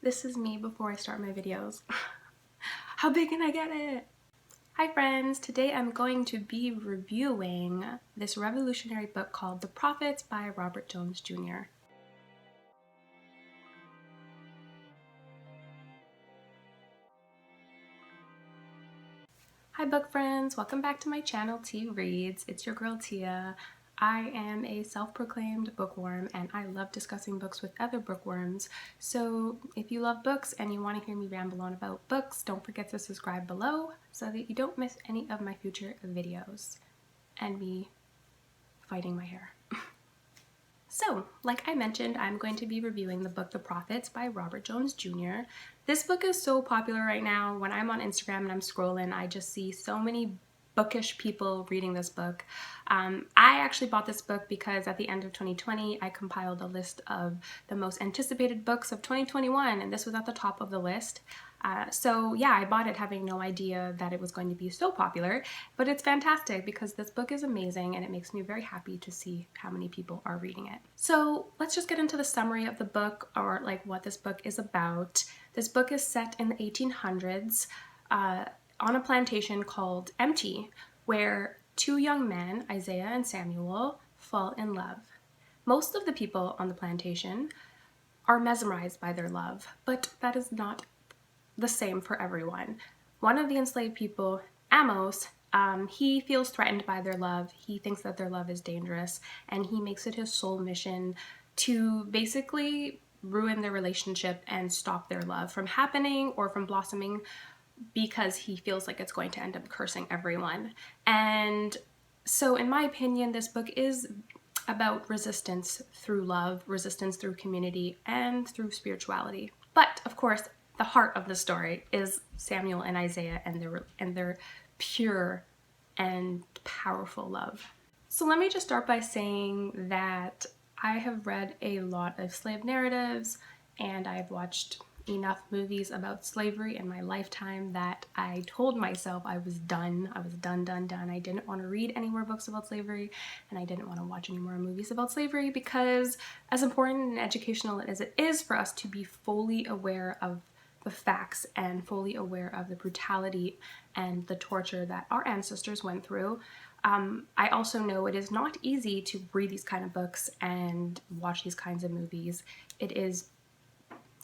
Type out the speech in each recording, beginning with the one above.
This is me before I start my videos. How big can I get it? Hi friends, today I'm going to be reviewing this revolutionary book called The Prophets by Robert Jones Jr. Hi book friends, welcome back to my channel T Reads. It's your girl Tia. I am a self-proclaimed bookworm and I love discussing books with other bookworms. So if you love books and you want to hear me ramble on about books, don't forget to subscribe below so that you don't miss any of my future videos and me fighting my hair. So, like I mentioned, I'm going to be reviewing the book The Prophets by Robert Jones Jr. This book is so popular right now. When I'm on Instagram and I'm scrolling, I just see so many bookish people reading this book. I actually bought this book because at the end of 2020, I compiled a list of the most anticipated books of 2021, and this was at the top of the list. So yeah, I bought it having no idea that it was going to be so popular, but it's fantastic because this book is amazing and it makes me very happy to see how many people are reading it. So let's just get into the summary of the book, or like what this book is about. This book is set in the 1800s on a plantation called Empty, where two young men, Isaiah and Samuel, fall in love. Most of the people on the plantation are mesmerized by their love, but that is not the same for everyone. One of the enslaved people, Amos, he feels threatened by their love. He thinks that their love is dangerous, and he makes it his sole mission to basically ruin their relationship and stop their love from happening or from blossoming, because he feels like it's going to end up cursing everyone. And so in my opinion, this book is about resistance through love, resistance through community, and through spirituality. But of course, the heart of the story is Samuel and Isaiah and their pure and powerful love. So let me just start by saying that I have read a lot of slave narratives and I've watched enough movies about slavery in my lifetime that I told myself I was done. I was done. I didn't want to read any more books about slavery, and I didn't want to watch any more movies about slavery, because as important and educational as it is for us to be fully aware of the facts and fully aware of the brutality and the torture that our ancestors went through, I also know it is not easy to read these kind of books and watch these kinds of movies. It is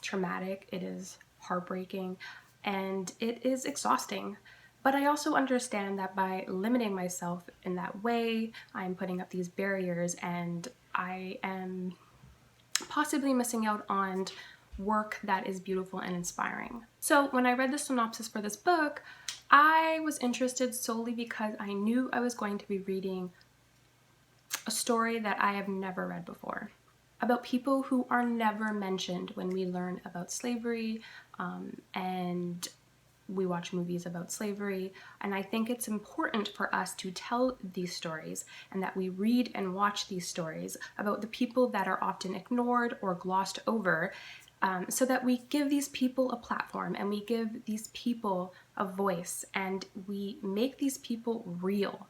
traumatic, it is heartbreaking, and it is exhausting. But I also understand that by limiting myself in that way, I'm putting up these barriers and I am possibly missing out on work that is beautiful and inspiring. So when I read the synopsis for this book, I was interested solely because I knew I was going to be reading a story that I have never read before, about people who are never mentioned when we learn about slavery, and we watch movies about slavery. And I think it's important for us to tell these stories and that we read and watch these stories about the people that are often ignored or glossed over, so that we give these people a platform and we give these people a voice and we make these people real.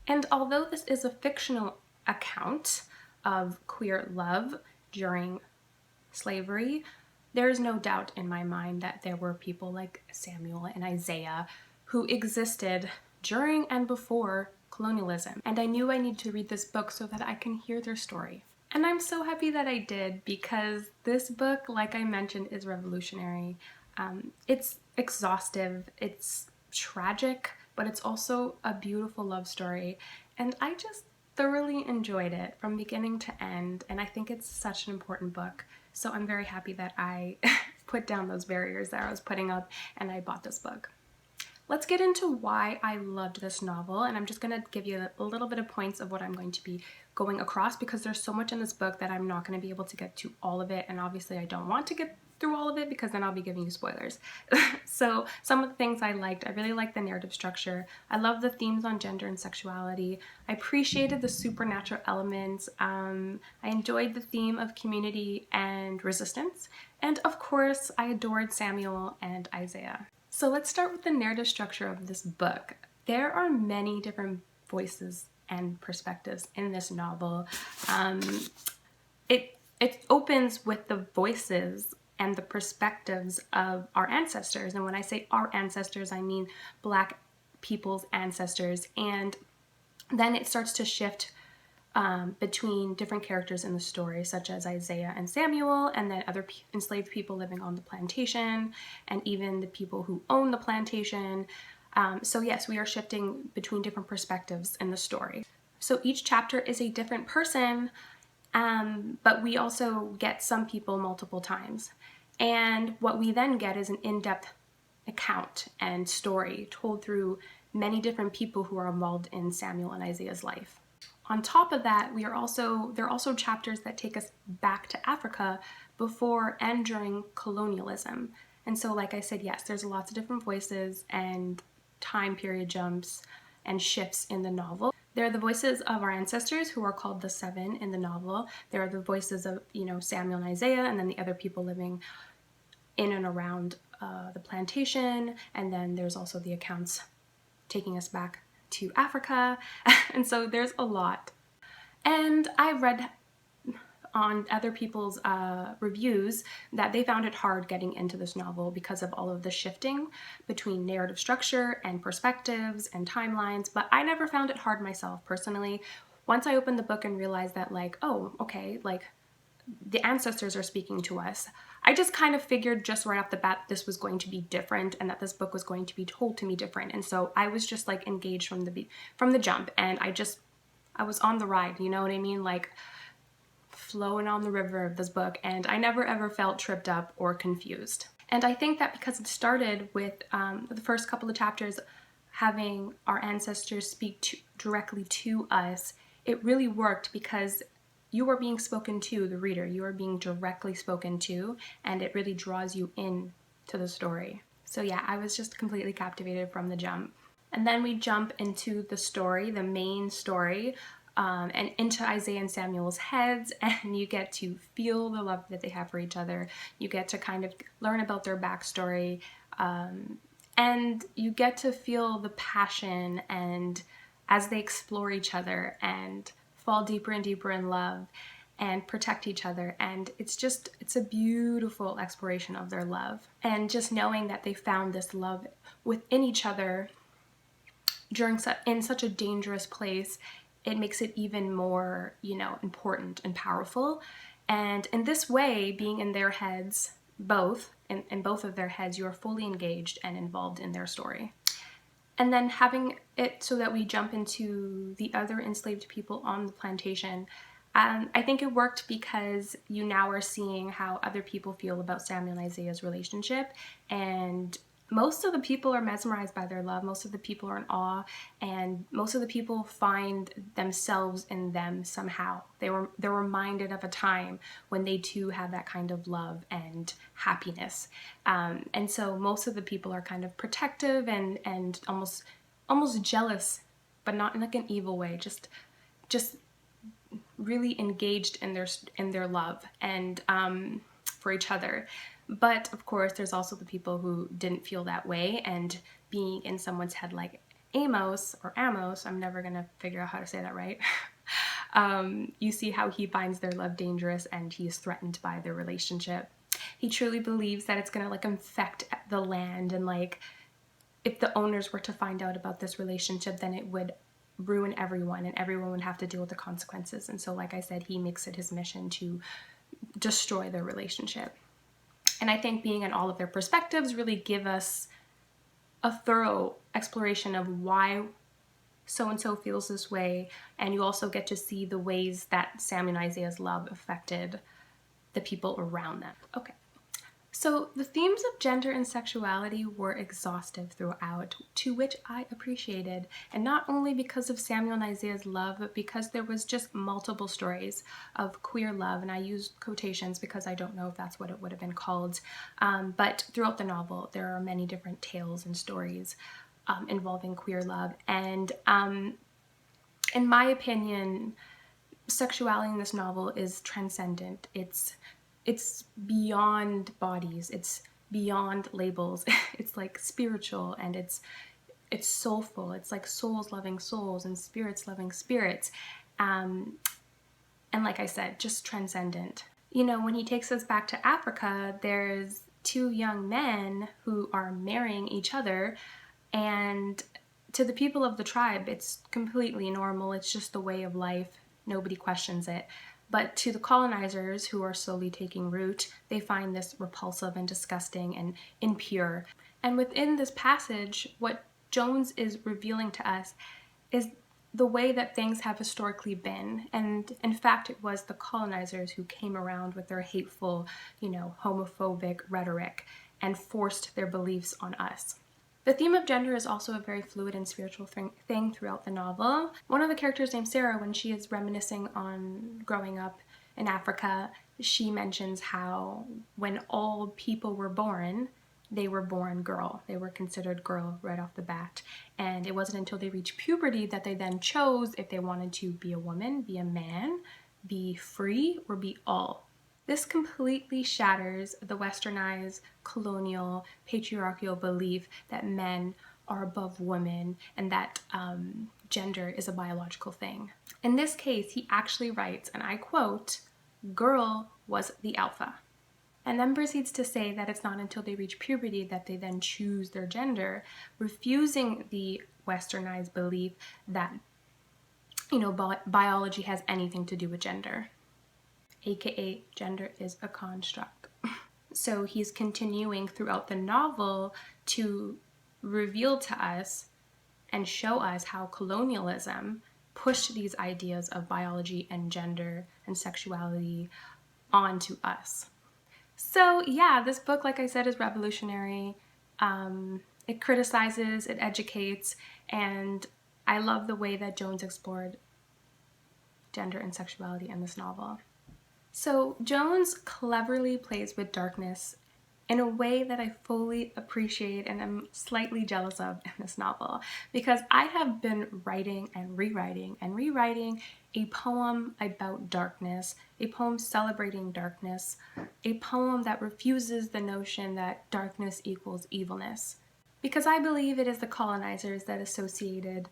And although this is a fictional account of queer love during slavery, there is no doubt in my mind that there were people like Samuel and Isaiah who existed during and before colonialism. And I knew I needed to read this book so that I can hear their story. And I'm so happy that I did, because this book, like I mentioned, is revolutionary. It's exhaustive, it's tragic, but it's also a beautiful love story. And I just thoroughly enjoyed it from beginning to end, and I think it's such an important book. So I'm very happy that I put down those barriers that I was putting up and I bought this book. Let's get into why I loved this novel, and I'm just going to give you a little bit of points of what I'm going to be going across, because there's so much in this book that I'm not going to be able to get to all of it, and obviously I don't want to get through all of it because then I'll be giving you spoilers. So some of the things I liked: I really liked the narrative structure. I love the themes on gender and sexuality. I appreciated the supernatural elements. I enjoyed the theme of community and resistance. And of course, I adored Samuel and Isaiah. So let's start with the narrative structure of this book. There are many different voices and perspectives in this novel. It opens with the voices and the perspectives of our ancestors. And when I say our ancestors, I mean Black people's ancestors. And then it starts to shift between different characters in the story, such as Isaiah and Samuel, and then other enslaved people living on the plantation, and even the people who own the plantation. So yes, we are shifting between different perspectives in the story. So each chapter is a different person, but we also get some people multiple times. And what we then get is an in-depth account and story told through many different people who are involved in Samuel and Isaiah's life. On top of that, there are also chapters that take us back to Africa before and during colonialism. And so, like I said, yes, there's lots of different voices and time period jumps and shifts in the novel. There are the voices of our ancestors, who are called the Seven in the novel. There are the voices of, Samuel and Isaiah, and then the other people living in and around the plantation. And then there's also the accounts taking us back to Africa. And so there's a lot. And I read on other people's reviews that they found it hard getting into this novel because of all of the shifting between narrative structure and perspectives and timelines, but I never found it hard myself personally. Once I opened the book and realized that, like, oh, okay, like the ancestors are speaking to us, I just kind of figured just right off the bat this was going to be different and that this book was going to be told to me different. And so I was just like engaged from the jump, and I was on the ride, you know what I mean? Like flowing on the river of this book, and I never ever felt tripped up or confused. And I think that because it started with the first couple of chapters having our ancestors speak directly to us, it really worked because you are being spoken to, the reader. You are being directly spoken to, and it really draws you in to the story. So yeah, I was just completely captivated from the jump. And then we jump into the story, the main story, and into Isaiah and Samuel's heads, and you get to feel the love that they have for each other. You get to kind of learn about their backstory, and you get to feel the passion and as they explore each other and fall deeper and deeper in love and protect each other. And it's a beautiful exploration of their love. And just knowing that they found this love within each other in such a dangerous place, it makes it even more, important and powerful. And in this way, being in their heads, in both of their heads, you are fully engaged and involved in their story. And then having it so that we jump into the other enslaved people on the plantation, I think it worked because you now are seeing how other people feel about Samuel and Isaiah's relationship, and most of the people are mesmerized by their love. Most of the people are in awe, and most of the people find themselves in them somehow. They're reminded of a time when they too have that kind of love and happiness. And so most of the people are kind of protective and almost jealous, but not in like an evil way. Just really engaged in their love and for each other. But of course, there's also the people who didn't feel that way, and being in someone's head like Amos, I'm never gonna figure out how to say that right. You see how he finds their love dangerous and he is threatened by their relationship. He truly believes that it's gonna like infect the land, and like if the owners were to find out about this relationship, then it would ruin everyone and everyone would have to deal with the consequences. And so, like I said, he makes it his mission to destroy their relationship. And I think being in all of their perspectives really give us a thorough exploration of why so-and-so feels this way. And you also get to see the ways that Sam and Isaiah's love affected the people around them. Okay. So the themes of gender and sexuality were exhaustive throughout, to which I appreciated. And not only because of Samuel and Isaiah's love, but because there was just multiple stories of queer love. And I use quotations because I don't know if that's what it would have been called. But throughout the novel, there are many different tales and stories involving queer love. And in my opinion, sexuality in this novel is transcendent. It's beyond bodies, it's beyond labels. It's like spiritual, and it's soulful. It's like souls loving souls and spirits loving spirits. And like I said, just transcendent. You know, when he takes us back to Africa, there's two young men who are marrying each other, and to the people of the tribe, it's completely normal. It's just the way of life. Nobody questions it. But to the colonizers who are slowly taking root, they find this repulsive and disgusting and impure. And within this passage, what Jones is revealing to us is the way that things have historically been. And in fact, it was the colonizers who came around with their hateful, homophobic rhetoric and forced their beliefs on us. The theme of gender is also a very fluid and spiritual thing throughout the novel. One of the characters named Sarah, when she is reminiscing on growing up in Africa, she mentions how when all people were born, they were born girl. They were considered girl right off the bat. And it wasn't until they reached puberty that they then chose if they wanted to be a woman, be a man, be free, or be all. This completely shatters the westernized, colonial, patriarchal belief that men are above women and that gender is a biological thing. In this case, he actually writes, and I quote, "Girl was the alpha." And then proceeds to say that it's not until they reach puberty that they then choose their gender, refusing the westernized belief that, biology has anything to do with gender. AKA gender is a construct. So he's continuing throughout the novel to reveal to us and show us how colonialism pushed these ideas of biology and gender and sexuality onto us. So yeah, this book, like I said, is revolutionary. It criticizes, it educates, and I love the way that Jones explored gender and sexuality in this novel. So Jones cleverly plays with darkness in a way that I fully appreciate and am slightly jealous of in this novel, because I have been writing and rewriting a poem about darkness, a poem celebrating darkness, a poem that refuses the notion that darkness equals evilness. Because I believe it is the colonizers that associated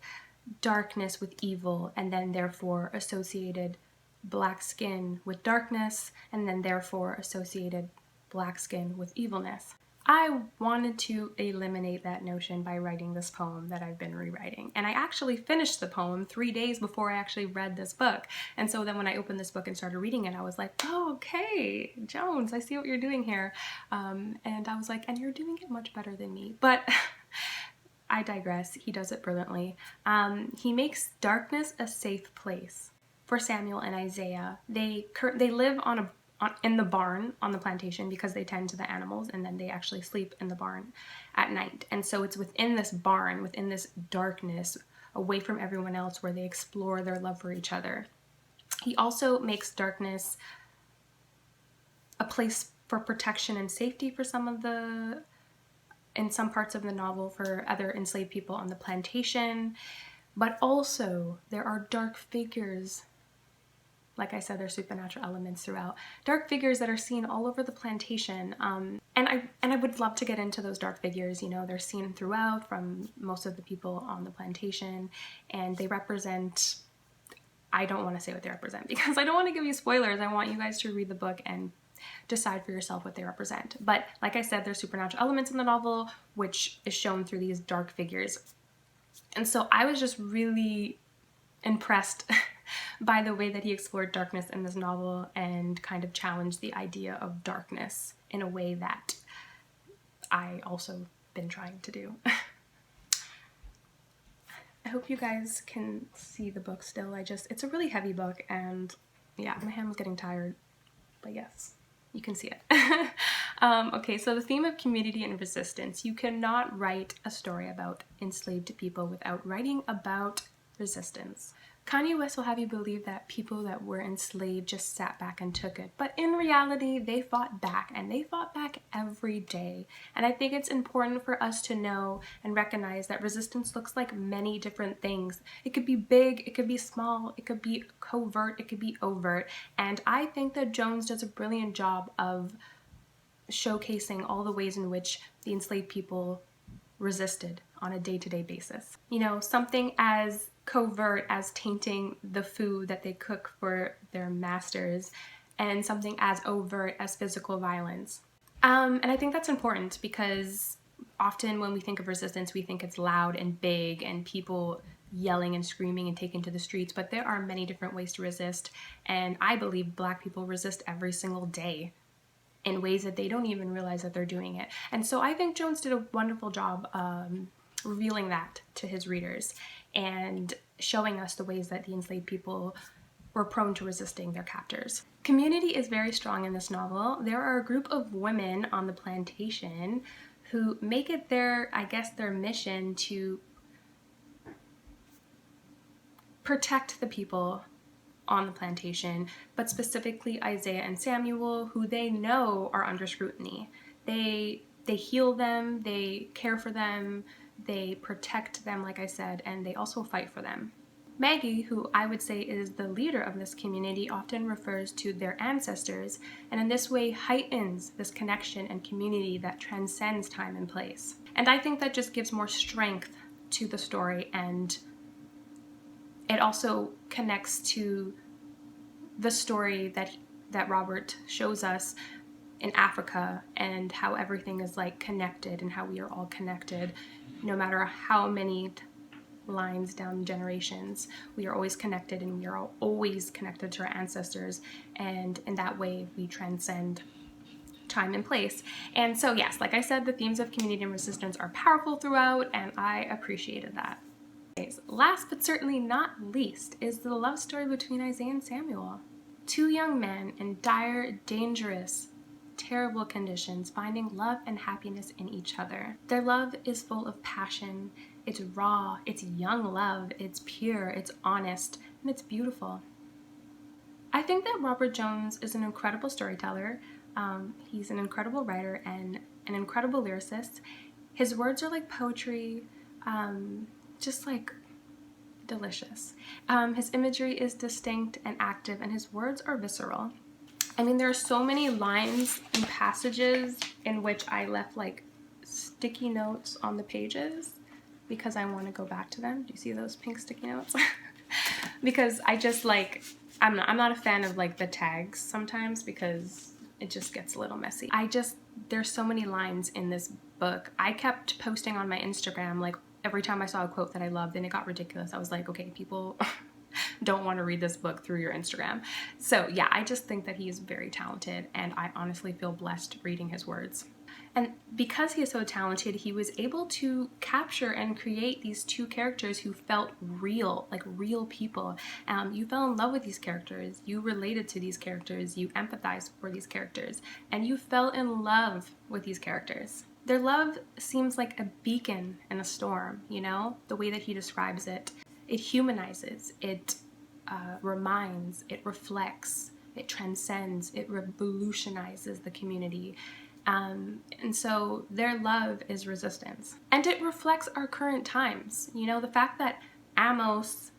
darkness with evil and then therefore associated black skin with darkness and then therefore associated black skin with evilness. I wanted to eliminate that notion by writing this poem that I've been rewriting. And I actually finished the poem 3 days before I actually read this book. And so then when I opened this book and started reading it, I was like, oh, okay, Jones, I see what you're doing here. And I was like, and you're doing it much better than me. But I digress. He does it brilliantly. He makes darkness a safe place for Samuel and Isaiah. They live in the barn on the plantation because they tend to the animals, and then they actually sleep in the barn at night. And so it's within this barn, within this darkness, away from everyone else, where they explore their love for each other. He also makes darkness a place for protection and safety for in some parts of the novel, for other enslaved people on the plantation. But also there are dark figures. Like I said, there's supernatural elements throughout. Dark figures that are seen all over the plantation. And I would love to get into those dark figures. They're seen throughout from most of the people on the plantation, and they represent, I don't want to say what they represent because I don't want to give you spoilers. I want you guys to read the book and decide for yourself what they represent. But like I said, there's supernatural elements in the novel, which is shown through these dark figures. And so I was just really impressed by the way that he explored darkness in this novel and kind of challenged the idea of darkness in a way that I also been trying to do. I hope you guys can see the book still. It's a really heavy book, and yeah, my hand was getting tired, but yes, you can see it. Okay, so the theme of community and resistance. You cannot write a story about enslaved people without writing about resistance. Kanye West will have you believe that people that were enslaved just sat back and took it. But in reality, they fought back, and they fought back every day. And I think it's important for us to know and recognize that resistance looks like many different things. It could be big, it could be small, it could be covert, it could be overt. And I think that Jones does a brilliant job of showcasing all the ways in which the enslaved people resisted on a day-to-day basis. Something as covert as tainting the food that they cook for their masters and something as overt as physical violence. And I think that's important because often when we think of resistance, we think it's loud and big and people yelling and screaming and taking to the streets, but there are many different ways to resist, and I believe Black people resist every single day in ways that they don't even realize that they're doing it. And so I think Jones did a wonderful job revealing that to his readers and showing us the ways that the enslaved people were prone to resisting their captors. Community is very strong in this novel. There are a group of women on the plantation who make it their, I guess, their mission to protect the people on the plantation, but specifically Isaiah and Samuel, who they know are under scrutiny. They heal them, they care for them, they protect them, like I said, and they also fight for them. Maggie, who I would say is the leader of this community, often refers to their ancestors, and in this way heightens this connection and community that transcends time and place. And I think that just gives more strength to the story, and it also connects to the story that Robert shows us in Africa and how everything is like connected and how we are all connected. No matter how many lines down generations, we are always connected, and we are always connected to our ancestors, and in that way we transcend time and place. And so yes, like I said, the themes of community and resistance are powerful throughout, and I appreciated that. Last but certainly not least is the love story between Isaiah and Samuel. Two young men in dire, dangerous, terrible conditions finding love and happiness in each other. Their love is full of passion. It's raw, it's young love, it's pure, it's honest, and it's beautiful. I think that Robert Jones is an incredible storyteller. He's an incredible writer and an incredible lyricist. His words are like poetry, just like delicious. His imagery is distinct and active, and his words are visceral. I mean, there are so many lines and passages in which I left like sticky notes on the pages because I want to go back to them. Do you see those pink sticky notes? Because I just like, I'm not a fan of like the tags sometimes because it just gets a little messy. There's so many lines in this book. I kept posting on my Instagram like every time I saw a quote that I loved, and it got ridiculous. I was like, okay, people don't want to read this book through your Instagram. So yeah, I just think that he is very talented, and I honestly feel blessed reading his words. And because he is so talented, he was able to capture and create these two characters who felt real, like real people. You fell in love with these characters, you related to these characters, you empathized for these characters, and you fell in love with these characters. Their love seems like a beacon in a storm, you know, the way that he describes it. It humanizes, it reminds, it reflects, it transcends, it revolutionizes the community. And so their love is resistance. And it reflects our current times. You know, the fact that Amos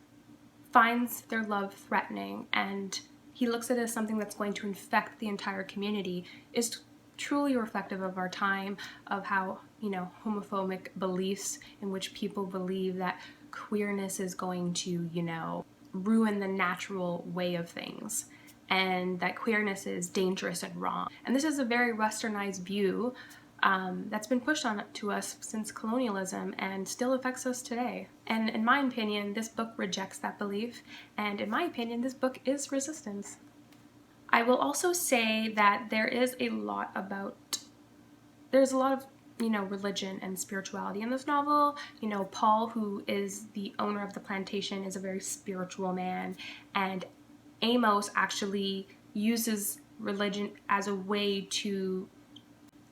finds their love threatening and he looks at it as something that's going to infect the entire community is truly reflective of our time, of how, you know, homophobic beliefs in which people believe that queerness is going to, you know, ruin the natural way of things, and that queerness is dangerous and wrong. And this is a very westernized view that's been pushed on to us since colonialism and still affects us today. And in my opinion, this book rejects that belief, and in my opinion, this book is resistance. I will also say that there's a lot of, you know, religion and spirituality in this novel. You know, Paul, who is the owner of the plantation, is a very spiritual man, and Amos actually uses religion as a way to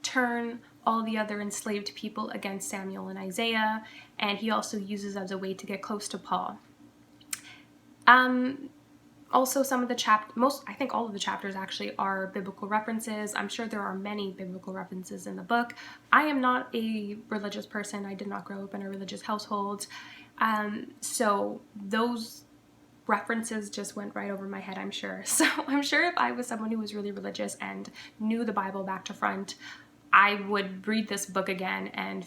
turn all the other enslaved people against Samuel and Isaiah, and he also uses it as a way to get close to Paul. Also, some of the I think all of the chapters actually are biblical references. I'm sure there are many biblical references in the book. I am not a religious person. I did not grow up in a religious household. So those references just went right over my head, I'm sure. So I'm sure if I was someone who was really religious and knew the Bible back to front, I would read this book again and,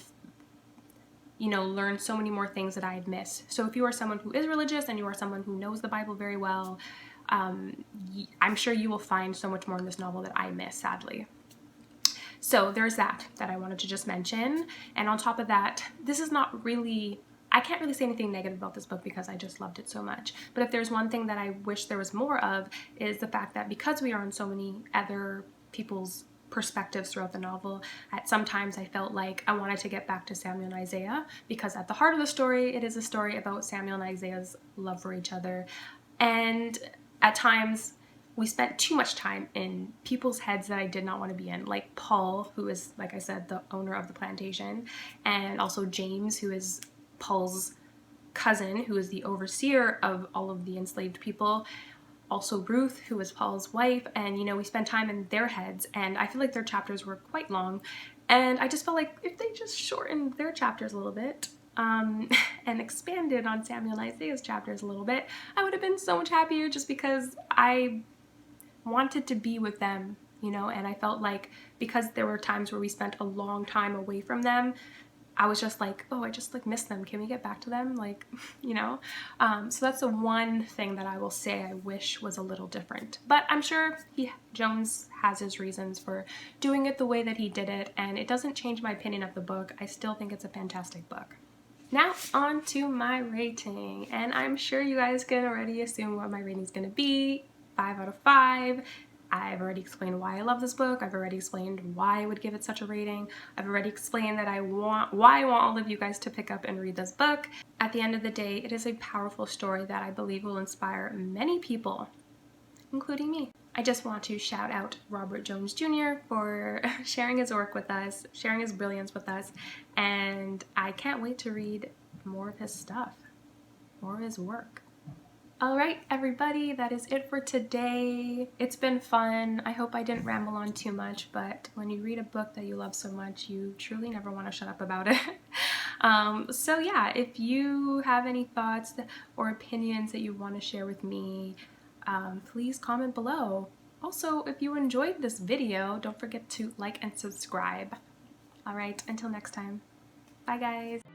you know, learn so many more things that I had missed. So if you are someone who is religious and you are someone who knows the Bible very well, I'm sure you will find so much more in this novel that I miss, sadly. So there's that I wanted to just mention. And on top of that, this is not really, I can't really say anything negative about this book because I just loved it so much. But if there's one thing that I wish there was more of, is the fact that because we are on so many other people's perspectives throughout the novel, at sometimes I felt like I wanted to get back to Samuel and Isaiah, because at the heart of the story, it is a story about Samuel and Isaiah's love for each other. And at times, we spent too much time in people's heads that I did not want to be in, like Paul, who is, like I said, the owner of the plantation, and also James, who is Paul's cousin, who is the overseer of all of the enslaved people. Also Ruth, who is Paul's wife, and you know, we spent time in their heads, and I feel like their chapters were quite long, and I just felt like if they just shortened their chapters a little bit, and expanded on Samuel and Isaiah's chapters a little bit, I would have been so much happier, just because I wanted to be with them, you know, and I felt like because there were times where we spent a long time away from them, I was just like, oh, I just like miss them. Can we get back to them? Like, you know? So that's the one thing that I will say I wish was a little different. But I'm sure Jones has his reasons for doing it the way that he did it, and it doesn't change my opinion of the book. I still think it's a fantastic book. Now on to my rating, and I'm sure you guys can already assume what my rating is going to be. 5 out of 5. I've already explained why I love this book. I've already explained why I would give it such a rating. I've already explained that why I want all of you guys to pick up and read this book. At the end of the day, it is a powerful story that I believe will inspire many people, including me. I just want to shout out Robert Jones Jr. for sharing his work with us, sharing his brilliance with us, and I can't wait to read more of his stuff, more of his work. Alright everybody, that is it for today. It's been fun. I hope I didn't ramble on too much, but when you read a book that you love so much, you truly never want to shut up about it. So yeah, if you have any thoughts or opinions that you want to share with me, please comment below. Also, if you enjoyed this video, don't forget to like and subscribe. Alright, until next time. Bye guys!